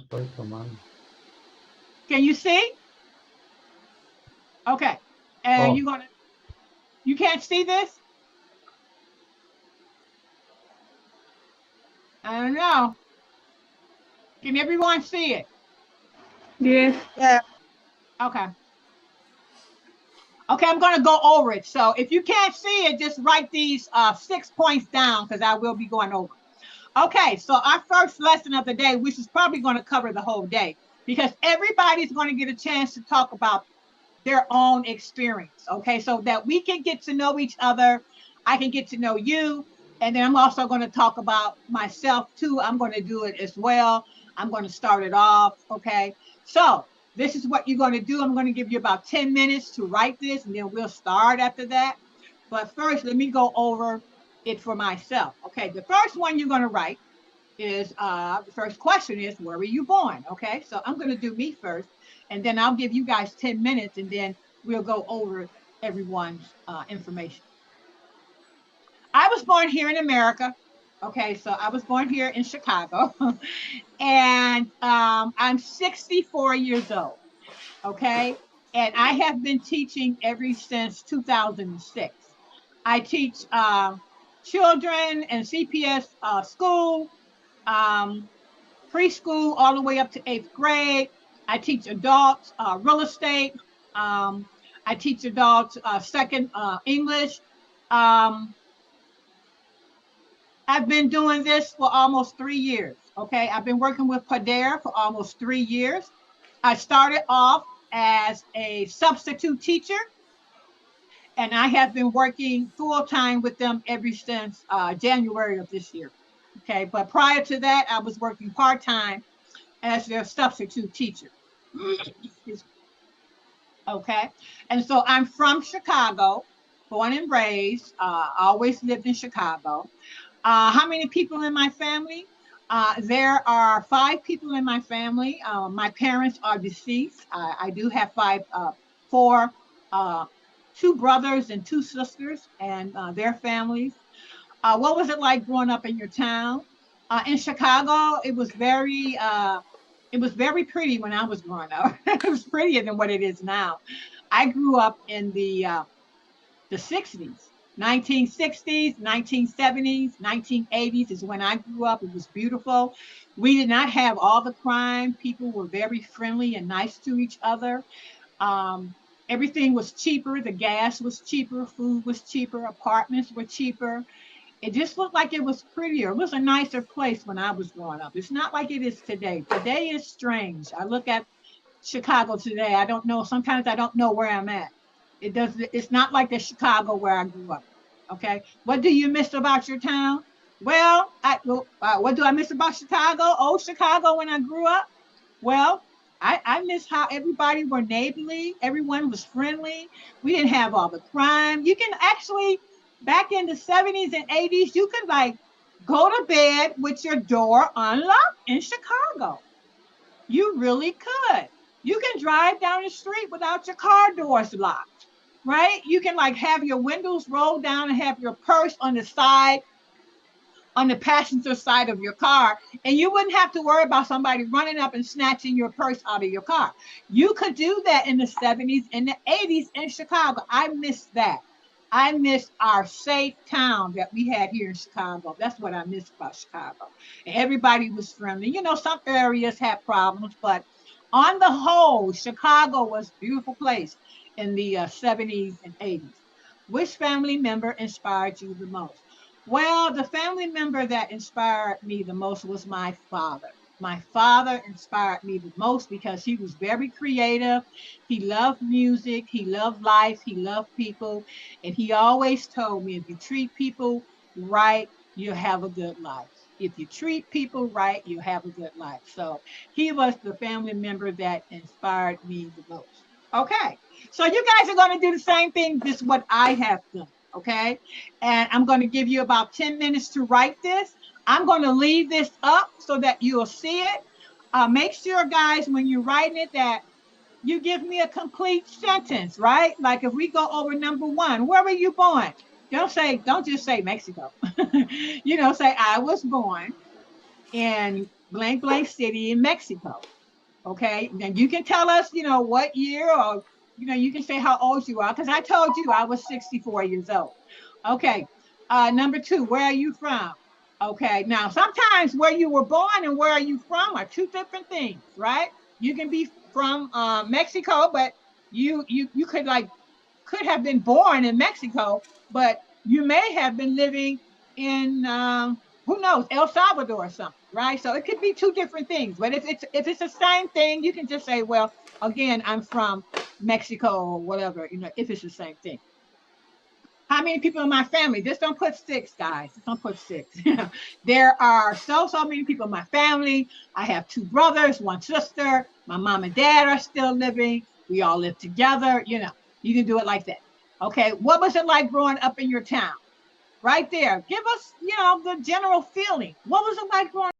estoy tomando. Can you see? Okay. And Oh, you can't see this? I don't know. Can everyone see it? Yes. Yeah. Okay. Okay, I'm going to go over it. So if you can't see it, just write these 6 points down because I will be going over. Okay, so our first lesson of the day, which is probably going to cover the whole day, because everybody's going to get a chance to talk about their own experience. Okay, so that we can get to know each other. I can get to know you. And then I'm also going to talk about myself too. I'm going to do it as well. I'm going to start it off. Okay, so this is what you're going to do. I'm going to give you about 10 minutes to write this, and then we'll start after that. But first, let me go over it for myself. Okay, the first one you're going to write is the first question is, where were you born? Okay, so I'm going to do me first, and then I'll give you guys 10 minutes, and then we'll go over everyone's information. I was born here in America. Okay, so I was born here in Chicago, and I'm 64 years old. Okay, and I have been teaching ever since 2006. I teach children in CPS school, um, preschool, all the way up to eighth grade. I teach adults real estate. Um, I teach adults second English. Um, I've been doing this for almost 3 years. Okay, I've been working with Pader for almost 3 years. I started off as a substitute teacher, and I have been working full time with them ever since January of this year. Okay, but prior to that, I was working part time as their substitute teacher. Okay, and so I'm from Chicago, born and raised, always lived in Chicago. How many people in my family? There are 5 people in my family. My parents are deceased. I do have four, uh, 2 brothers and 2 sisters, and their families. What was it like growing up in your town? In Chicago, it was very pretty when I was growing up. It was prettier than what it is now. I grew up in the 60s, 1960s, 1970s, 1980s is when I grew up. It was beautiful. We did not have all the crime. People were very friendly and nice to each other. Um, Everything was cheaper. The gas was cheaper. Food was cheaper. Apartments were cheaper. It just looked like it was prettier. It was a nicer place when I was growing up. It's not like it is today. Today is strange. I look at Chicago today. I don't know. Sometimes I don't know where I'm at. It does. It's not like the Chicago where I grew up. Okay. What do you miss about your town? What do I miss about Chicago? Old Chicago when I grew up. Well, I miss how everybody were neighborly. Everyone was friendly. We didn't have all the crime. You can actually, back in the 70s and 80s, you could like go to bed with your door unlocked in Chicago. You really could. You can drive down the street without your car doors locked, right? You can like have your windows rolled down and have your purse on the side, on the passenger side of your car, and you wouldn't have to worry about somebody running up and snatching your purse out of your car. You could do that in the 70s and the 80s in Chicago. I miss that. I miss our safe town that we had here in Chicago. That's what I miss about Chicago. And everybody was friendly. You know, some areas had problems, but on the whole, Chicago was a beautiful place in the 70s and 80s. Which family member inspired you the most? Well, the family member that inspired me the most was my father. My father inspired me the most because he was very creative. He loved music. He loved life. He loved people. And he always told me if you treat people right, you'll have a good life. If you treat people right, you have a good life. So he was the family member that inspired me the most. Okay. So you guys are going to do the same thing, this what I have done. Okay. And I'm going to give you about 10 minutes to write this. I'm going to leave this up so that you'll see it. Make sure, guys, when you're writing it, that you give me a complete sentence, right? Like if we go over number 1, where were you born? Don't just say Mexico. Say I was born in blank blank city in Mexico. Okay, then you can tell us, what year, or you can say how old you are, because I told you I was 64 years old. Okay, number two, where are you from? Okay, now sometimes where you were born and where are you from are two different things, right? You can be from Mexico, but you could have been born in Mexico, but you may have been living in who knows, El Salvador or something, right? So it could be two different things. But if it's the same thing, you can just say, well, again, I'm from Mexico or whatever, if it's the same thing. How many people in my family? Just don't put six, guys. Just don't put six. There are so many people in my family. I have two brothers, one sister. My mom and dad are still living. We all live together. You can do it like that. Okay. What was it like growing up in your town? Right there. Give us, the general feeling. What was it like growing